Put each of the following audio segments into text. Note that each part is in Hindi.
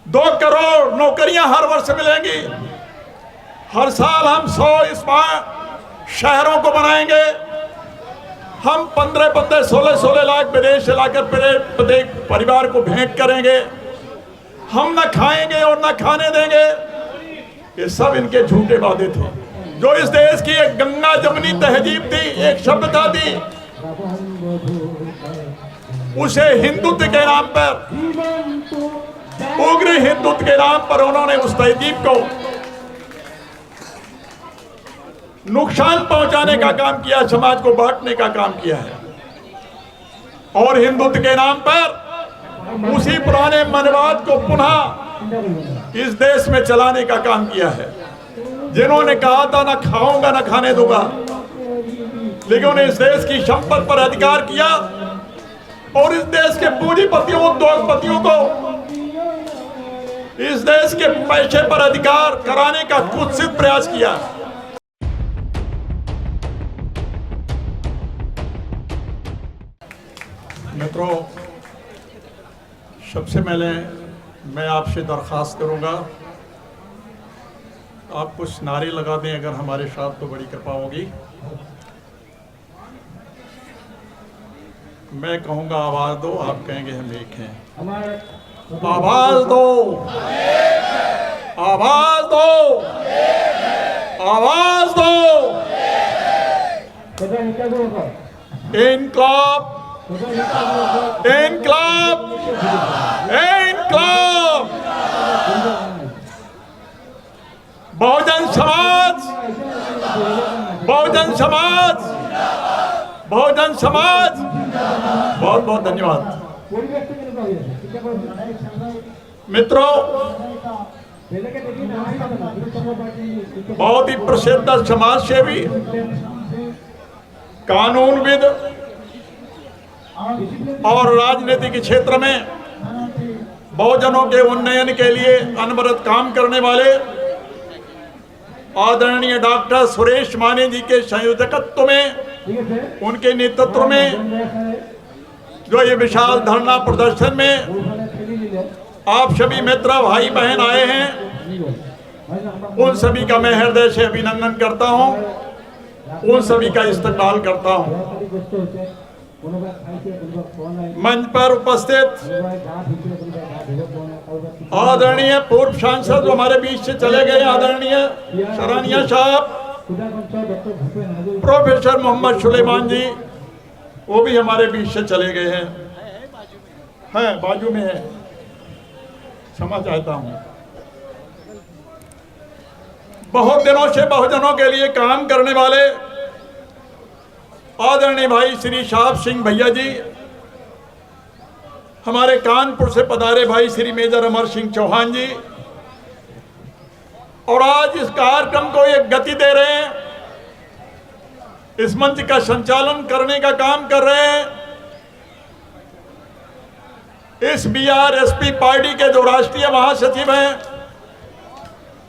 2 करोड़ नौकरियां हर वर्ष मिलेंगी। हर साल हम 100 शहरों को बनाएंगे। हम 15-15, 16-16 लाख विदेश से लाकर प्रत्येक परिवार को भेंट करेंगे। हम न खाएंगे और न खाने देंगे। ये सब इनके झूठे वादे थे। जो इस देश की एक गंगा जमुनी तहजीब थी, एक सभ्यता थी, उसे हिंदुत्व के नाम पर, उग्र हिंदुत्व के नाम पर उन्होंने उस तहजीब को नुकसान पहुंचाने का काम किया, समाज को बांटने का काम किया है और हिंदुत्व के नाम पर उसी पुराने मनवाद को पुनः इस देश में चलाने का काम किया है। जिन्होंने कहा था ना खाऊंगा ना खाने दूंगा, लेकिन इस देश की संपत्ति पर अधिकार किया और इस देश के पूंजीपतियों, उद्योगपतियों को इस देश के पैसे पर अधिकार कराने का कुत्सित प्रयास किया। मित्रों, सबसे पहले मैं आपसे दरख्वास्त करूंगा, आप कुछ नारे लगा दें अगर हमारे साथ, तो बड़ी कृपा होगी। मैं कहूंगा आवाज दो, आप कहेंगे हम एक हैं। आवाज दो, आवाज दो, आवाज दो। इनकलाब, इनकलाब, इनकलाब। बहुजन समाज, बहुजन समाज, बहुजन समाज। बहुत बहुत धन्यवाद। मित्रों, बहुत ही प्रसिद्ध समाज सेवी, कानूनविद और राजनीति के क्षेत्र में बहुजनों के उन्नयन के लिए अनवरत काम करने वाले आदरणीय डॉक्टर सुरेश माने जी के संयोजकत्व में, उनके नेतृत्व में जो ये विशाल धरना प्रदर्शन में आप सभी मित्र भाई बहन आए हैं, उन सभी का मैं हृदय से अभिनंदन करता हूं, उन सभी का इस्तकबाल करता हूं। मंच पर उपस्थित आदरणीय पूर्व सांसद जो हमारे बीच से चले गए, आदरणीय सरानिया साहब, प्रोफेसर मोहम्मद सुलेमान जी, वो भी हमारे बीच से चले गए हैं, बाजू में है, क्षमा चाहता हूं। बहुत दिनों से बहुजनों के लिए काम करने वाले आदरणीय भाई श्री साहब सिंह भैया जी, हमारे कानपुर से पधारे भाई श्री मेजर अमर सिंह चौहान जी, और आज इस कार्यक्रम को एक गति दे रहे हैं, इस मंच का संचालन करने का काम कर रहे हैं, इस बीआरएसपी पार्टी के जो राष्ट्रीय महासचिव हैं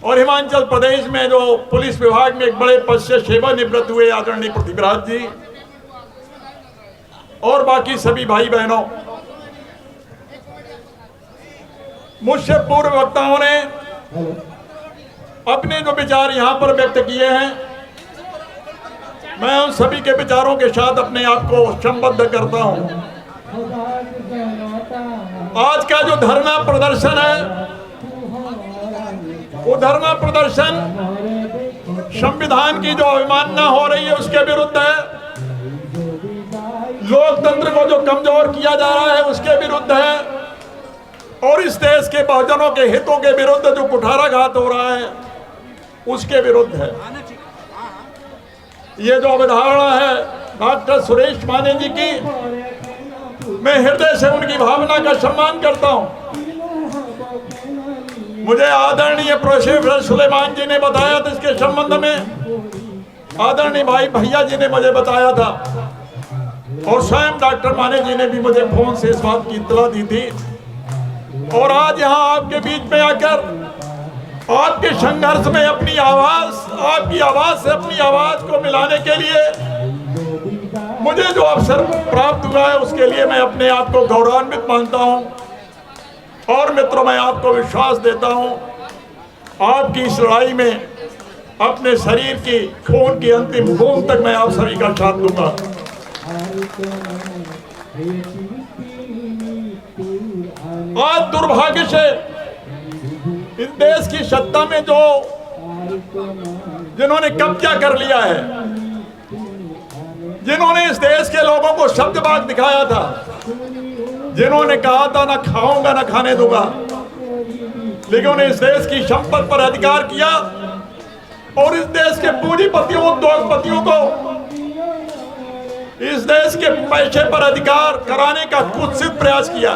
और हिमाचल प्रदेश में जो पुलिस विभाग में एक बड़े पद से सेवानिवृत्त हुए आदरणीय पृथ्वीराज जी, और बाकी सभी भाई बहनों, मुझसे पूर्व वक्ताओं ने अपने जो विचार यहां पर व्यक्त किए हैं, मैं उन सभी के विचारों के साथ अपने आप को संबद्ध करता हूं। आज का जो धरना प्रदर्शन है, वो धरना प्रदर्शन संविधान की जो अवमानना हो रही है उसके विरुद्ध है, लोकतंत्र को जो कमजोर किया जा रहा है उसके विरुद्ध है, और इस देश के बहुजनों के हितों के विरुद्ध जो कुठाराघात हो रहा है उसके विरुद्ध है। ये जो अवधारणा है डॉक्टर सुरेश माने जी की, मैं हृदय से उनकी भावना का सम्मान करता हूं। मुझे आदरणीय प्रोफेसर सुलेमान जी ने बताया था इसके संबंध में, आदरणीय भाई भैया जी ने मुझे बताया था, और स्वयं डॉक्टर माने जी ने भी मुझे फोन से इस बात की इत्तला दी थी। और आज यहाँ आपके बीच में आकर आपके संघर्ष में अपनी आवाज, आपकी आवाज से अपनी आवाज को मिलाने के लिए मुझे जो अवसर प्राप्त हुआ है उसके लिए मैं अपने आप को गौरवान्वित मानता हूं। और मित्रों, मैं आपको विश्वास देता हूं, आपकी इस लड़ाई में अपने शरीर की खून की अंतिम बूंद तक मैं आप सभी का साथ दूंगा। आज दुर्भाग्य से इस देश की सत्ता में जो जिन्होंने कब्जा कर लिया है, जिन्होंने इस देश के लोगों को शब्दबाग दिखाया था, जिन्होंने कहा था ना खाऊंगा ना खाने दूंगा, लेकिन उन्हें इस देश की संपत्ति पर अधिकार किया और इस देश के पूंजीपतियों उद्योगपतियों को इस देश के पैसे पर अधिकार कराने का कुत्सित प्रयास किया।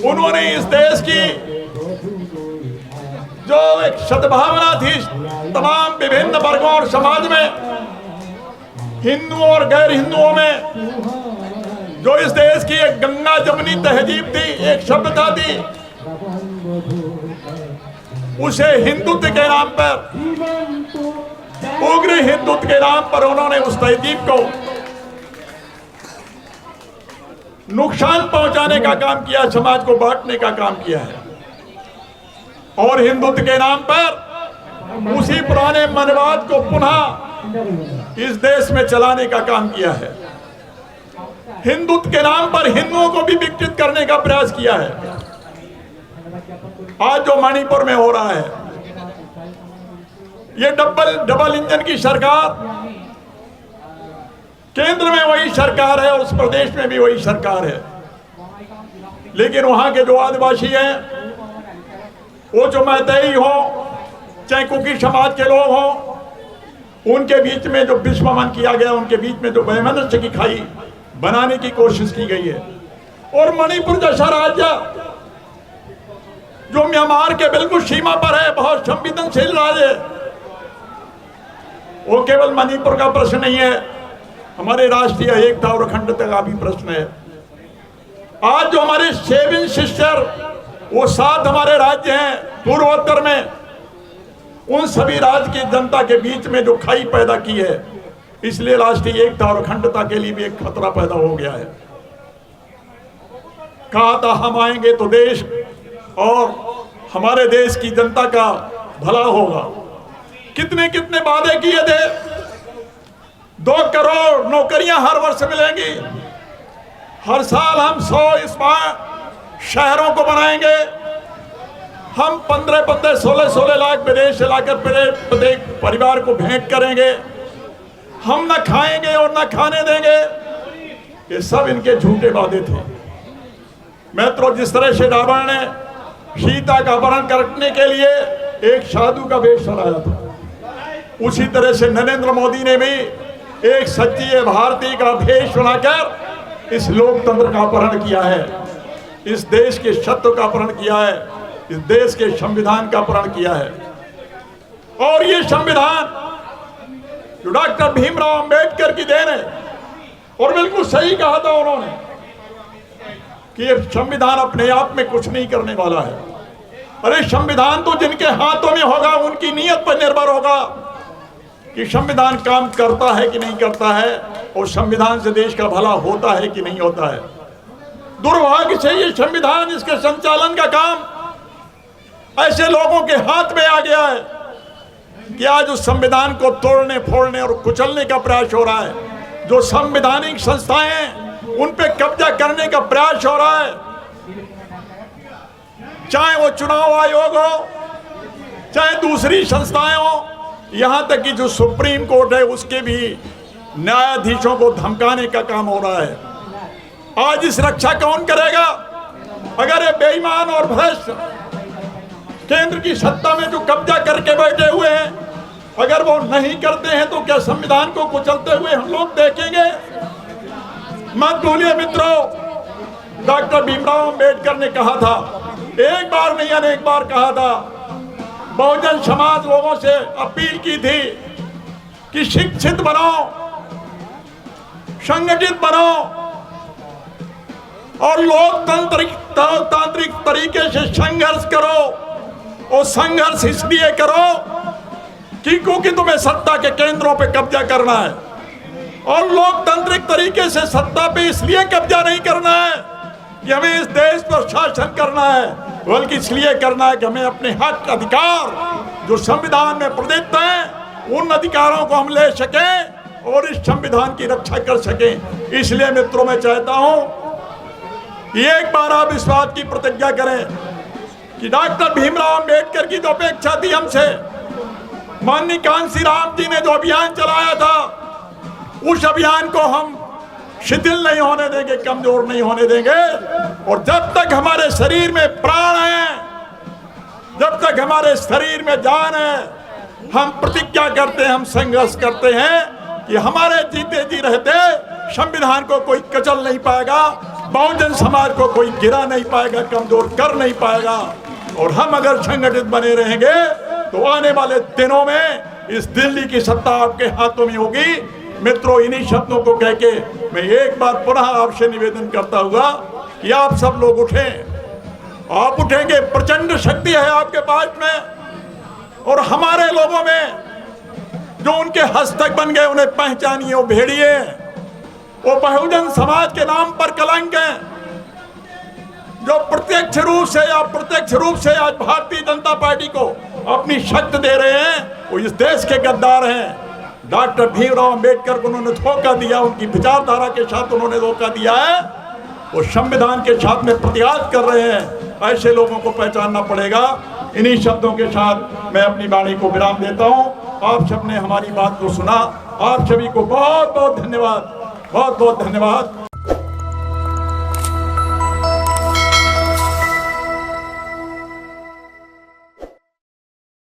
उन्होंने इस देश की जो एक सद्भावना थी तमाम विभिन्न वर्गों और समाज में, हिंदुओं और गैर हिंदुओं में, जो इस देश की एक गंगा जमुनी तहजीब थी, एक सभ्यता थी, उसे हिंदुत्व के नाम पर, उग्र हिंदुत्व के नाम पर उन्होंने उस तहजीब को नुकसान पहुंचाने का काम किया, समाज को बांटने का काम किया है और हिंदुत्व के नाम पर उसी पुराने मनवाद को पुनः इस देश में चलाने का काम किया है। हिंदुत्व के नाम पर हिंदुओं को भी विकृत करने का प्रयास किया है। आज जो मणिपुर में हो रहा है, ये डबल इंजन की सरकार, केंद्र में वही सरकार है और उस प्रदेश में भी वही सरकार है, लेकिन वहां के जो आदिवासी हैं, वो जो मैतेई हो चाहे कुकी समाज के लोग हो, उनके बीच में जो विस्मरण किया गया, उनके बीच में जो वैमनस्य की खाई बनाने की कोशिश की गई है। और मणिपुर जैसा राज्य जो म्यांमार के बिल्कुल सीमा पर है, बहुत संवेदनशील राज्य, वो केवल मणिपुर का प्रश्न नहीं है, हमारे राष्ट्रीय एकता और अखंडता का भी प्रश्न है। आज जो हमारे 7 सिस्टर, वो 7 हमारे राज्य हैं पूर्वोत्तर में, उन सभी राज्य की जनता के बीच में जो खाई पैदा की है, इसलिए राष्ट्रीय एकता और अखंडता के लिए भी एक खतरा पैदा हो गया है। कहा था हम आएंगे तो देश और हमारे देश की जनता का भला होगा। कितने कितने वादे किए थे, 2 करोड़ नौकरियां हर वर्ष मिलेंगी, हर साल हम 100 स्मार्ट शहरों को बनाएंगे, हम 15-15, 16-16 लाख विदेश से लाकर प्रत्येक परिवार को भेंट करेंगे, हम न खाएंगे और न खाने देंगे। ये सब इनके झूठे वादे थे। मित्रों, जिस तरह से रावण ने सीता का अपहरण करने के लिए एक साधु का वेश बनाया था, उसी तरह से नरेंद्र मोदी ने भी एक सच्ची भारतीय का भेष बनाकर इस लोकतंत्र का अपहरण किया है, इस देश के सत्व का अपहरण किया है, इस देश के संविधान का अपहरण किया है। और ये संविधान जो डॉक्टर भीमराव अंबेडकर की देन है, और बिल्कुल सही कहा था उन्होंने कि ये संविधान अपने आप में कुछ नहीं करने वाला है। अरे संविधान तो जिनके हाथों में होगा, उनकी नीयत पर निर्भर होगा कि संविधान काम करता है कि नहीं करता है, और संविधान से देश का भला होता है कि नहीं होता है। दुर्भाग्य से ये संविधान, इसके संचालन का काम ऐसे लोगों के हाथ में आ गया है कि आज उस संविधान को तोड़ने फोड़ने और कुचलने का प्रयास हो रहा है। जो संवैधानिक संस्थाएं हैं, उन पे कब्जा करने का प्रयास हो रहा है, चाहे वो चुनाव आयोग हो, चाहे दूसरी संस्थाएं हो, यहां तक कि जो सुप्रीम कोर्ट है, उसके भी न्यायाधीशों को धमकाने का काम हो रहा है। आज इस रक्षा कौन करेगा? अगर ये बेईमान और भ्रष्ट केंद्र की सत्ता में जो कब्जा करके बैठे हुए हैं, अगर वो नहीं करते हैं, तो क्या संविधान को कुचलते हुए हम लोग देखेंगे? मत भूलिए मित्रों, डॉक्टर भीमराव अंबेडकर ने कहा था, एक बार नहीं अनेक बार कहा था, बहुजन समाज लोगों से अपील की थी कि शिक्षित बनो, संगठित बनो और लोकतांत्रिक तरीके से संघर्ष करो। और संघर्ष इसलिए करो कि क्योंकि तुम्हें सत्ता के केंद्रों पे कब्जा करना है, और लोकतांत्रिक तरीके से सत्ता पे इसलिए कब्जा नहीं करना है कि हमें इस देश पर शासन करना है, बल्कि इसलिए करना है कि हमें अपने हक अधिकार जो संविधान में प्रदत्त हैं उन अधिकारों को हम ले सकें और इस संविधान की रक्षा कर सकें। इसलिए मित्रों, मैं चाहता हूं कि एक बार आप इस बात की प्रतिज्ञा करें कि डॉक्टर भीमराव अंबेडकर की जो अपेक्षा थी हमसे, माननीय कांसी राम जी ने जो अभियान चलाया था, उस अभियान को हम शिथिल नहीं होने देंगे, कमजोर नहीं होने देंगे। और जब तक हमारे शरीर में प्राण है, जब तक हमारे शरीर में जान है, हम प्रतिज्ञा करते हैं, हम संघर्ष करते हैं कि हमारे जीते जी रहते संविधान को कोई कचल नहीं पाएगा, बहुजन समाज को कोई गिरा नहीं पाएगा, कमजोर कर नहीं पाएगा। और हम अगर संगठित बने रहेंगे तो आने वाले दिनों में इस दिल्ली की सत्ता आपके हाथों में होगी। मित्रों, इन्हीं शब्दों को कह के मैं एक बार पुनः आपसे निवेदन करता हुआ कि आप सब लोग उठें। आप उठेंगे, प्रचंड शक्ति है आपके पास में, और हमारे लोगों में जो उनके हस्तक बन गए उन्हें पहचानिए। वो भेड़िए, वो बहुजन समाज के नाम पर कलंक हैं, जो प्रत्यक्ष रूप से या अप्रत्यक्ष रूप से आज भारतीय जनता पार्टी को अपनी शक्ति दे रहे हैं, वो इस देश के गद्दार हैं। डॉक्टर भीमराव अंबेडकर को उन्होंने धोखा दिया, उनकी विचारधारा के साथ उन्होंने धोखा दिया है, वो संविधान के साथ में प्रतिघात कर रहे हैं। ऐसे लोगों को पहचानना पड़ेगा। इन्हीं शब्दों के साथ मैं अपनी वाणी को विराम देता हूं। आप सबने हमारी बात को सुना, आप सभी को बहुत बहुत धन्यवाद, बहुत बहुत धन्यवाद।